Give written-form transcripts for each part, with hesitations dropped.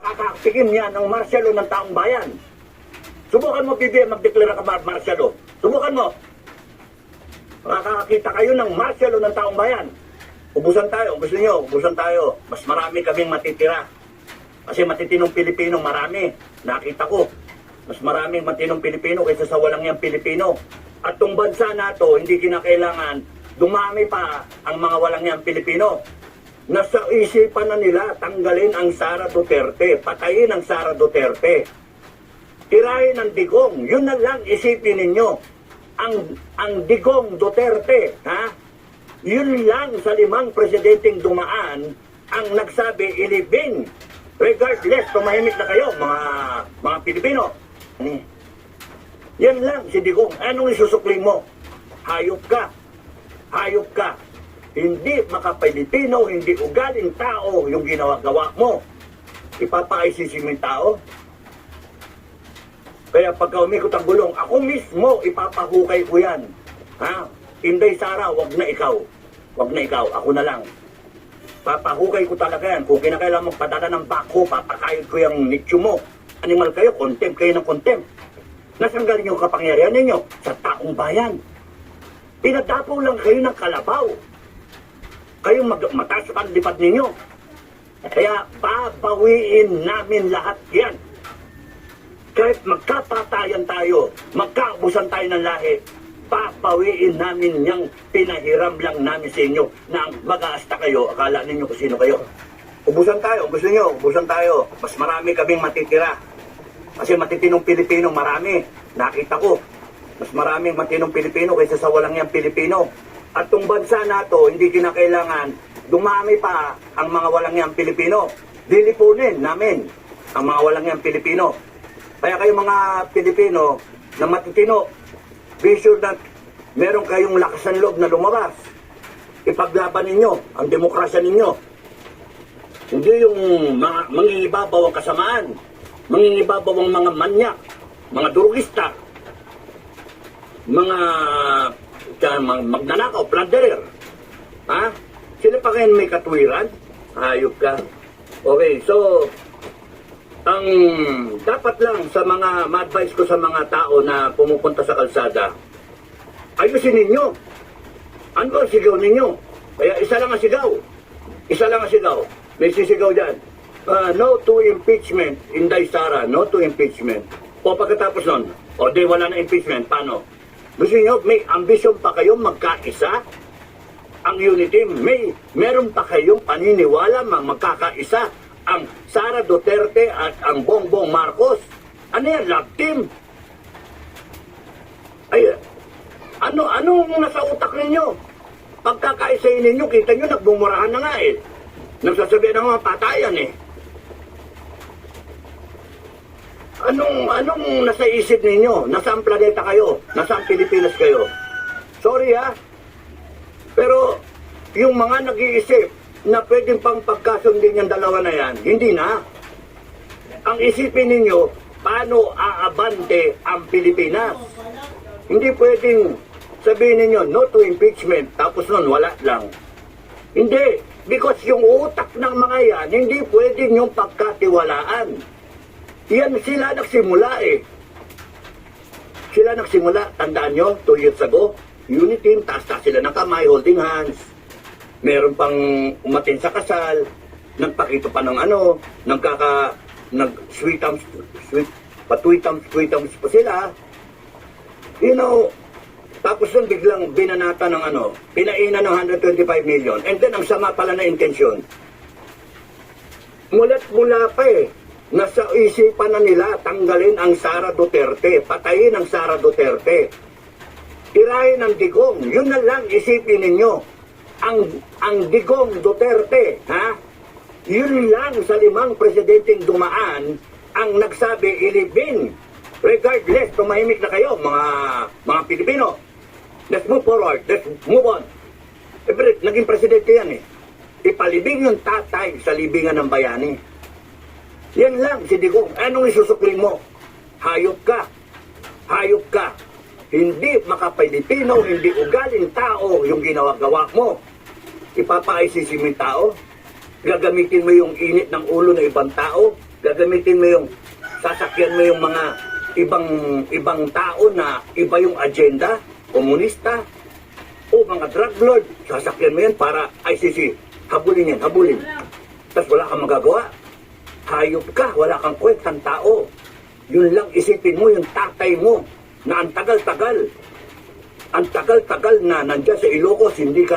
makakatikim niya ng martial law ng taong bayan. Subukan mo, PBM, magdeklara ka martial law. Subukan mo. Makakakita kayo ng martial law ng taong bayan. Ubusan tayo. Gusto nyo, ubusan tayo. Mas marami kaming matitira. Kasi matitinong Pilipino, marami. Nakita ko. Mas maraming matinong Pilipino kaysa sa walang yang Pilipino. At tong bansa na to, hindi kinakailangan dumami pa ang mga walang yang Pilipino. Nasa isipan na nila, tanggalin ang Sara Duterte, patayin ang Sara Duterte. Tirahin ang Digong, yun na lang isipin ninyo. Ang Digong Duterte, ha? Yun lang sa 5 presidenteng dumaan ang nagsabi, ilibing. Regardless, tumahimik na kayo, mga Pilipino. Yan lang si Digong. Anong isusukling mo? Hayop ka. Hayop ka. Hindi maka-Pilipino, hindi ugaling tao yung ginawa-gawa mo. Ipapa-ICC mo yung tao. Kaya pagka umikot ang gulong, ako mismo ipapahukay ko yan. Ha? Inday Sara, wag na ikaw. Wag na ikaw, ako na lang. Papahukay ko talaga yan. Kung kinakailangan magpadala ng bako, papakayod ko yung nicho mo. Animal kayo, contempt kayo ng contempt. Nasaan galing yung kapangyarihan ninyo? Sa taong bayan. Pinadapo lang kayo ng kalabaw. Kayong mataas sa paglipad ninyo. Kaya babawiin namin lahat yan. Kahit magkapatayan tayo, magkaubusan tayo ng lahi, papawiin namin yung pinahiram lang namin sa inyo na ang mag-aasta kayo, akala ninyo kung sino kayo. Ubusan tayo, gusto nyo, ubusan tayo. Mas marami kaming matitira. Kasi matitinong Pilipino, marami. Nakita ko. Mas maraming matinong Pilipino kaysa sa walang yang Pilipino. At tong bansa na to, hindi kinakailangan dumami pa ang mga walang yang Pilipino. Dilipunin namin ang mga walang yang Pilipino. Kaya kayo mga Pilipino na matitino, be sure na meron kayong lakas ng loob na lumabas. Ipaglaban ninyo ang demokrasya ninyo. Hindi yung mangingibabaw ang kasamaan, mangingibabaw ang mga manyak, mga durugista, mga magnanakaw, plunderer. Ha? Sino pa kayo may katwiran? Hayop ka. Okay, so ang dapat lang sa mga ma-advise ko sa mga tao na pumupunta sa kalsada, ayusin ninyo. Ano ang sigaw ninyo? Kaya isa lang ang sigaw. Isa lang ang sigaw. May sisigaw dyan. No to impeachment. Inday Sara, no to impeachment. O pagkatapos nun, o di wala na impeachment, paano? Gusto nyo, may ambisyon pa kayo magkaisa? Ang unity, meron pa kayong paniniwala magkakaisa ang Sara Duterte at ang Bongbong Marcos? Ano yan, love team? Ay, anong nasa utak ninyo? Pagkakaisayin ninyo, kita nyo, nagbumurahan na nga eh. Nagsasabihan ng mga patayan eh. Anong nasa isip ninyo? Nasaan planeta kayo? Nasaan Pilipinas kayo? Sorry ha. Pero yung mga nag-iisip na pwedeng pang pagkasundin yung dalawa na yan, hindi na. Ang isipin ninyo, paano aabante ang Pilipinas? Hindi pwedeng sabihin ninyo, no to impeachment, tapos nun wala lang. Hindi. Because yung utak ng mga yan, hindi pwedeng yung pagkatiwalaan. Yan sila nagsimula eh. Sila nagsimula, tandaan nyo, 2 years ago, unity team, taas-taas sila ng kamay, holding hands. Meron pang umatin sa kasal, nagpakita pa ng patwitams pa sila. You know, tapos nun biglang binanata ng pinainan ng 125 million. And then ang sama pala na intensyon. Mula pa eh. Nasa isipan na nila tanggalin ang Sara Duterte, patayin ang Sara Duterte. Tirahin ang Digong, yun na lang isipin ninyo. Ang Digong Duterte, ha? Yun lang sa 5 presidenteng dumaan ang nagsabi ilibing. Regardless, tumahimik na kayo mga Pilipino. Let's move forward, let's move on. Naging presidente yan eh. Ipalibing yung tatay sa libingan ng bayani. Yan lang si Digong. Anong isusukling mo? Hayop ka. Hayop ka. Hindi maka-Pilipino, hindi ugaling tao yung ginawa-gawa mo. Ipapa-ICC mo yung tao? Gagamitin mo yung init ng ulo ng ibang tao? Gagamitin mo yung, sasakyan mo yung mga ibang tao na iba yung agenda, komunista, o mga drug lord, sasakyan mo yan para ICC. Habulin yan, habulin. Tapos wala kang magagawa. Hayop ka, wala kang kwentang tao. Yun lang isipin mo, yung tatay mo, na ang tagal-tagal. Ang tagal-tagal na nandiyan sa Ilocos, hindi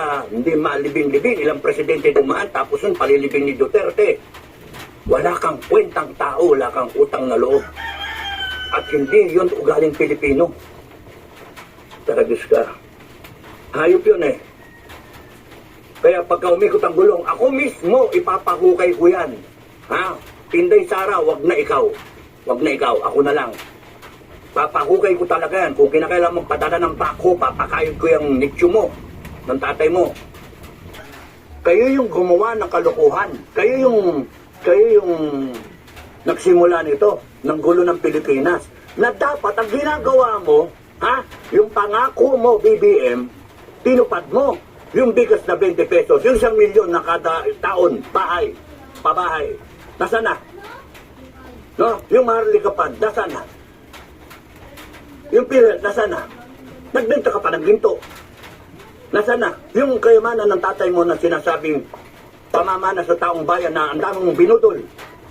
malibing-libing. Ilang presidente dumaan, tapos yun palilibing ni Duterte. Wala kang kwentang tao, wala kang utang na loob. At hindi yun ugaling Pilipino. Taragis ka. Hayop yun eh. Kaya pagka umikot ang gulong, ako mismo ipapahukay ko yan. Ha? Inday Sara, wag na ikaw. Wag na ikaw, ako na lang. Papahukay ko talaga yan. Kung kinakailangan magpadala ng bako, papakayod ko yung nicho mo, ng tatay mo. Kayo yung gumawa ng kalokohan. Kayo yung nagsimula nito, ng gulo ng Pilipinas. Na dapat, ang ginagawa mo, ha? Yung pangako mo, BBM, tinupad mo. Yung bigas na 20 pesos, yung 1 milyon na kada taon, pabahay. Nasaan na? No? Yung maharlikapan, nasaan na? Yung PhilHealth, nasaan na? Nagbenta ka pa ng ginto. Nasaan na? Yung kayamanan ng tatay mo na sinasabing pamamana sa taong bayan na ang daming mong binudol,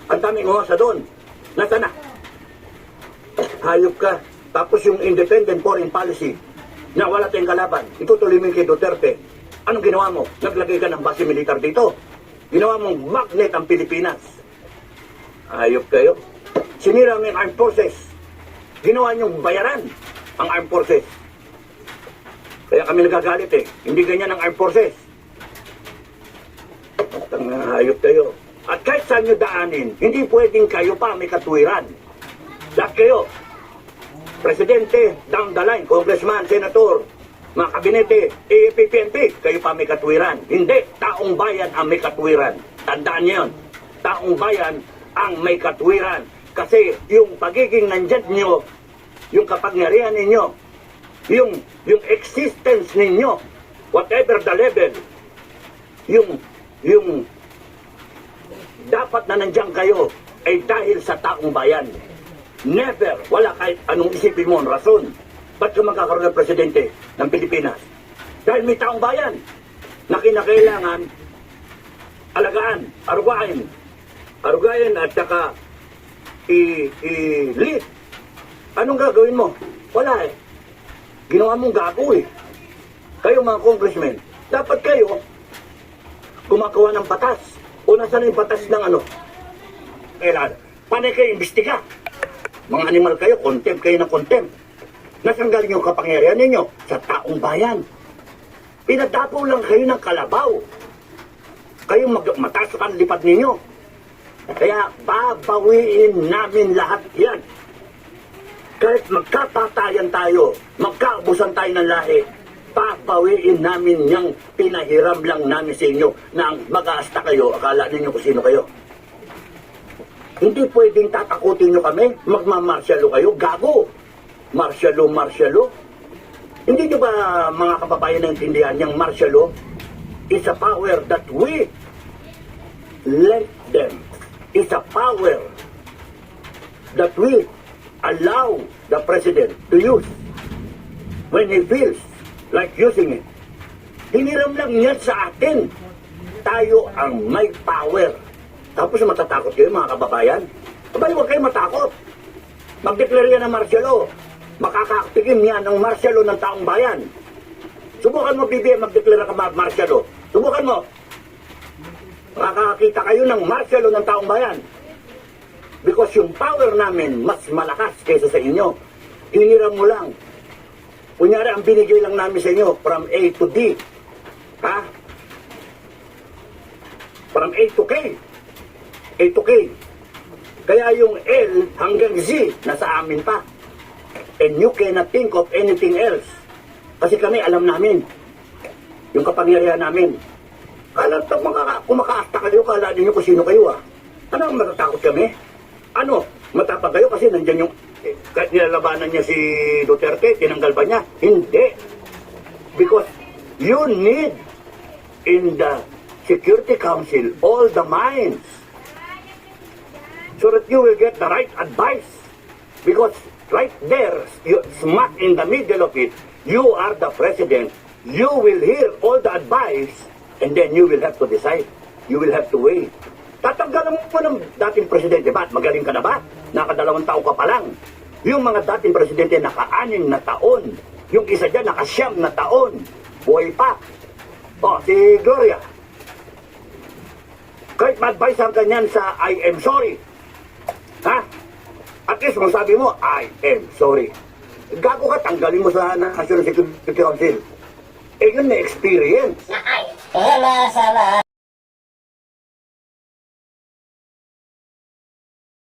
ang daming umasa doon. Nasaan na? Hayop ka. Tapos yung independent foreign policy na wala tayong kalaban, itutuloy mo kay Duterte. Anong ginawa mo? Naglagay ka ng base militar dito. Ginawa mong magnet ang Pilipinas. Hayop kayo. Sinira mo yung armed forces. Ginawa niyong bayaran ang armed forces. Kaya kami nagagalit eh. Hindi ganyan ang armed forces. Ang hayop kayo. At kahit saan nyo daanin, hindi pwedeng kayo pa may katwiran. Lahat kayo. Presidente, down the line, congressman, senator, mga kabinete, PNP, kayo pa may katwiran. Hindi, taong bayan ang may katwiran. Tandaan niyo yun. Taong bayan ang may katwiran. Kasi yung pagiging nandyan nyo, yung kapangyarihan ninyo, yung existence ninyo, whatever the level, yung dapat na nandyan kayo ay dahil sa taong bayan. Never, wala kahit anong isipin mo, rason. Ba't ka magkakaroon ng presidente ng Pilipinas? Dahil may taong bayan na kinakailangan alagaan, arugain at saka i-lead. Anong gagawin mo? Wala eh. Ginawa mong gago eh. Kayo mga congressmen, dapat kayo gumagawa ng batas. O nasaan yung batas ng ano? Kailan? Panay kayo imbestiga. Mga animal kayo, contempt kayo ng contempt. Nasaan galing yung kapangyarihan ninyo? Sa taong bayan. Pinadapaw lang kayo ng kalabaw. Kayo mataas ang lipad ninyo. Kaya babawiin namin lahat yan. Kahit magkapatayan tayo, magkaubusan tayo ng lahi, babawiin namin yung pinahiram lang namin sa inyo na ang mag-aasta kayo, akala ninyo kung sino kayo. Hindi pwedeng tatakutin nyo kami, magmamarsyalo kayo, gago. Marsyalo. Hindi nyo ba mga kababayan naintindihan yung marsyalo is a power that we lent them. It's a power that we allow the president to use when he feels like using it. Hiniram lang yan sa atin. Tayo ang may power. Tapos matatakot kayo mga kababayan. Abay, huwag kayo matakot. Mag-declare yan ng martial law. Makakaaktigin yan ng martial law ng taong bayan. Subukan mo, BBM, mag-declare ka martial law. Subukan mo. Makakakita kayo ng martial law ng taong bayan. Because yung power namin mas malakas kaysa sa inyo. Hiniram mo lang. Kunyari, ang binigay lang namin sa inyo from A to D. Ha? From A to K. A to K. Kaya yung L hanggang Z nasa amin pa. And you cannot think of anything else. Kasi kami alam namin. Yung kapangyarihan namin. Kala kung makaakta kayo, kala ninyo kung sino kayo ah. Ano ang matatakot kami? Ano? Matapag kayo kasi nandyan yung kahit nilalabanan niya si Duterte, tinanggal ba niya? Hindi. Because you need in the Security Council all the minds. so that you will get the right advice. Because right there, you smack in the middle of it, you are the president. You will hear all the advice, and then you will have to decide. You will have to weigh. Tatanggalan mo ng dating presidente. Ba't? Magaling ka na ba? Nakadalawang taon ka pa lang. Yung mga dating presidente naka-6 na taon. Yung isa dyan naka-9 na taon. Buhay pa. O, si Gloria. Kahit ma-advise ka niyan sa I am sorry. Ha? At least masabi mo, I am sorry. Gago ka, tanggalin mo sa National Security Council. Eh yun na experience. Sama-sama.